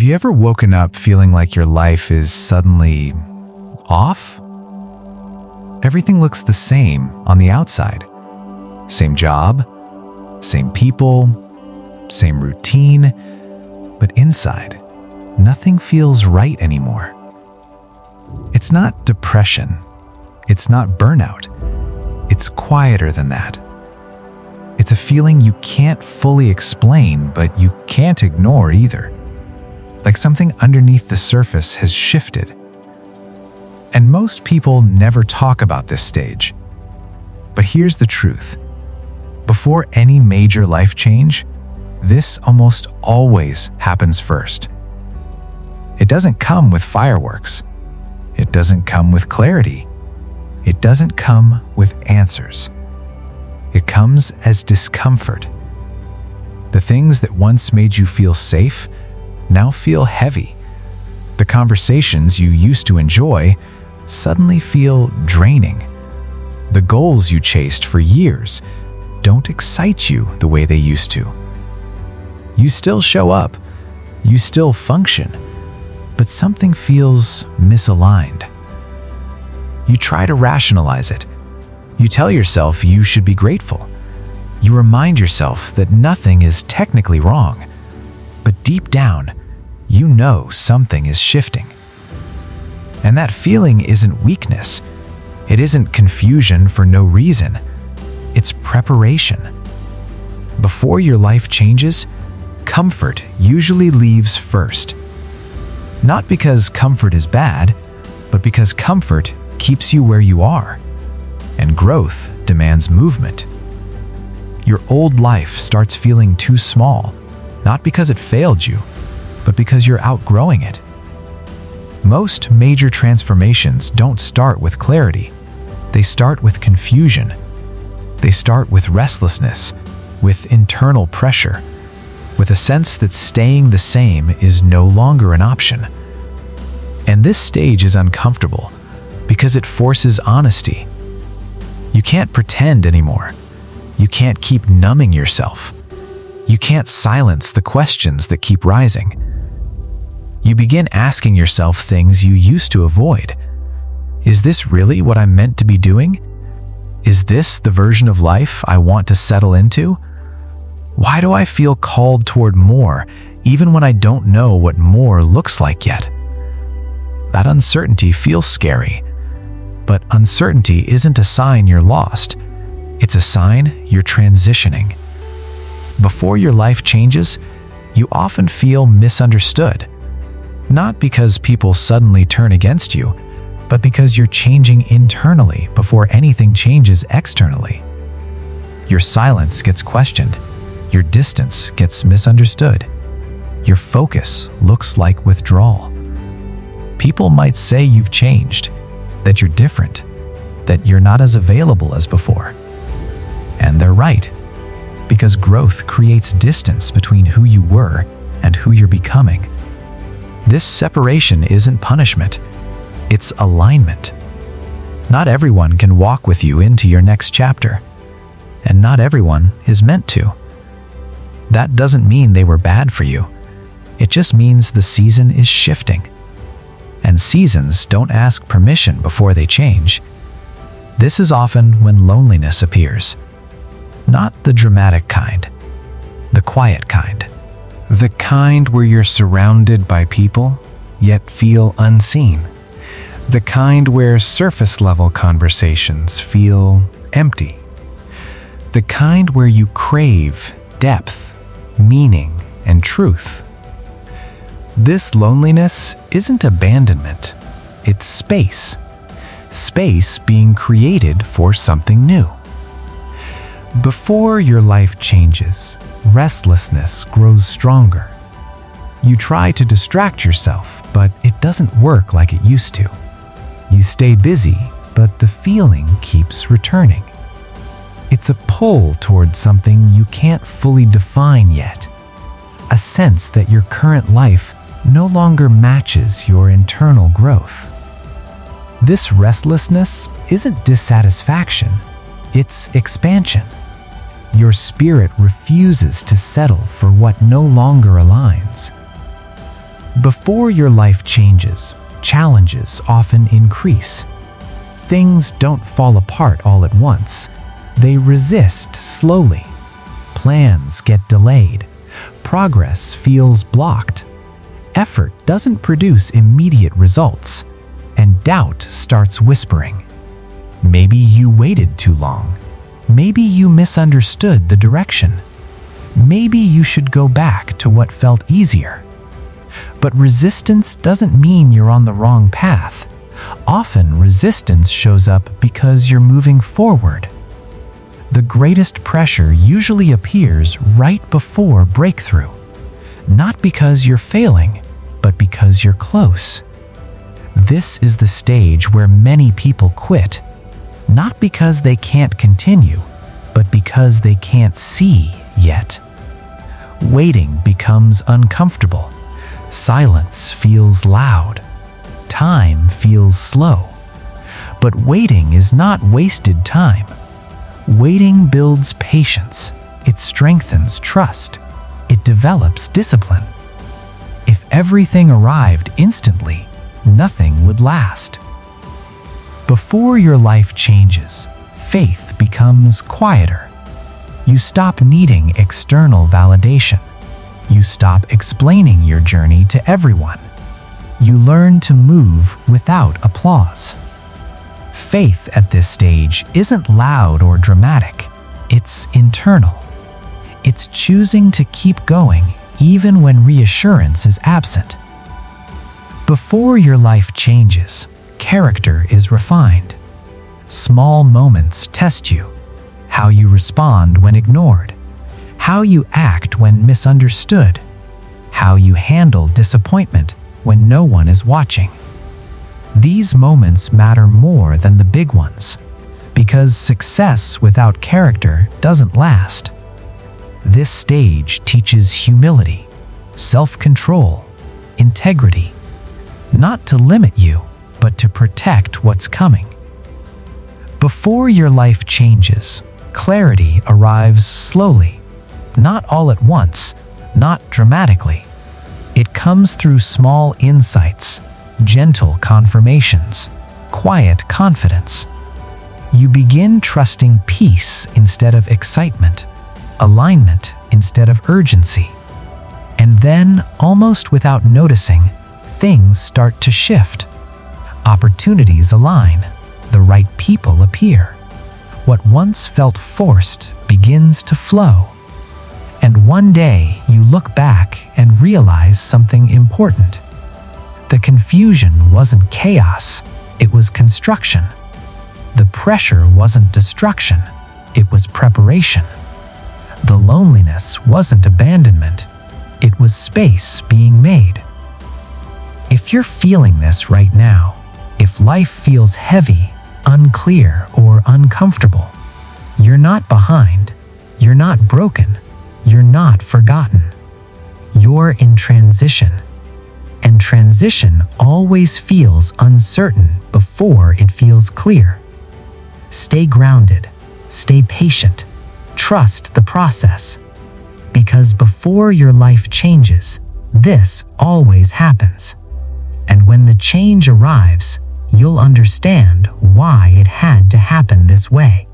you ever woken up feeling like your life is suddenly off? Everything looks the same on the outside. Same job, same people, same routine, but inside, nothing feels right anymore. It's not depression. It's not burnout. It's quieter than that. It's a feeling you can't fully explain, but you can't ignore either. Like something underneath the surface has shifted. And most people never talk about this stage. But here's the truth. Before any major life change, this almost always happens first. It doesn't come with fireworks. It doesn't come with clarity. It doesn't come with answers. It comes as discomfort. The things that once made you feel safe now feel heavy. The conversations you used to enjoy suddenly feel draining. The goals you chased for years don't excite you the way they used to. You still show up, you still function, but something feels misaligned. You try to rationalize it. You tell yourself you should be grateful. You remind yourself that nothing is technically wrong. But deep down, you know something is shifting. And that feeling isn't weakness. It isn't confusion for no reason. It's preparation. Before your life changes, comfort usually leaves first. Not because comfort is bad, but because comfort keeps you where you are. And growth demands movement. Your old life starts feeling too small, not because it failed you, but because you're outgrowing it. Most major transformations don't start with clarity. They start with confusion. They start with restlessness, with internal pressure, with a sense that staying the same is no longer an option. And this stage is uncomfortable because it forces honesty. You can't pretend anymore. You can't keep numbing yourself. You can't silence the questions that keep rising. You begin asking yourself things you used to avoid. Is this really what I'm meant to be doing? Is this the version of life I want to settle into? Why do I feel called toward more, even when I don't know what more looks like yet? That uncertainty feels scary, but uncertainty isn't a sign you're lost. It's a sign you're transitioning. Before your life changes, you often feel misunderstood. Not because people suddenly turn against you, but because you're changing internally before anything changes externally. Your silence gets questioned. Your distance gets misunderstood. Your focus looks like withdrawal. People might say you've changed, that you're different, that you're not as available as before. And they're right, because growth creates distance between who you were and who you're becoming. This separation isn't punishment, it's alignment. Not everyone can walk with you into your next chapter, and not everyone is meant to. That doesn't mean they were bad for you. It just means the season is shifting. And seasons don't ask permission before they change. This is often when loneliness appears. Not the dramatic kind, the quiet kind. The kind where you're surrounded by people, yet feel unseen. The kind where surface-level conversations feel empty. The kind where you crave depth, meaning, and truth. This loneliness isn't abandonment, it's space. Space being created for something new. Before your life changes, restlessness grows stronger. You try to distract yourself, but it doesn't work like it used to. You stay busy, but the feeling keeps returning. It's a pull towards something you can't fully define yet. A sense that your current life no longer matches your internal growth. This restlessness isn't dissatisfaction, it's expansion. Your spirit refuses to settle for what no longer aligns. Before your life changes, challenges often increase. Things don't fall apart all at once. They resist slowly. Plans get delayed. Progress feels blocked. Effort doesn't produce immediate results, and doubt starts whispering. Maybe you waited too long. Maybe you misunderstood the direction. Maybe you should go back to what felt easier. But resistance doesn't mean you're on the wrong path. Often resistance shows up because you're moving forward. The greatest pressure usually appears right before breakthrough. Not because you're failing, but because you're close. This is the stage where many people quit, not because they can't continue, but because they can't see yet. Waiting becomes uncomfortable. Silence feels loud. Time feels slow. But waiting is not wasted time. Waiting builds patience. It strengthens trust. It develops discipline. If everything arrived instantly, nothing would last. Before your life changes, faith becomes quieter. You stop needing external validation. You stop explaining your journey to everyone. You learn to move without applause. Faith at this stage isn't loud or dramatic. It's internal. It's choosing to keep going even when reassurance is absent. Before your life changes, character is refined. Small moments test you. How you respond when ignored. How you act when misunderstood. How you handle disappointment when no one is watching. These moments matter more than the big ones, because success without character doesn't last. This stage teaches humility, self-control, integrity, not to limit you, but to protect what's coming. Before your life changes, clarity arrives slowly, not all at once, not dramatically. It comes through small insights, gentle confirmations, quiet confidence. You begin trusting peace instead of excitement, alignment instead of urgency. And then, almost without noticing, things start to shift. Opportunities align. The right people appear. What once felt forced begins to flow. And one day you look back and realize something important. The confusion wasn't chaos, it was construction. The pressure wasn't destruction, it was preparation. The loneliness wasn't abandonment, it was space being made. If you're feeling this right now, if life feels heavy, unclear, or uncomfortable, you're not behind, you're not broken, you're not forgotten. You're in transition. And transition always feels uncertain before it feels clear. Stay grounded. Stay patient. Trust the process. Because before your life changes, this always happens. And when the change arrives, you'll understand why it had to happen this way.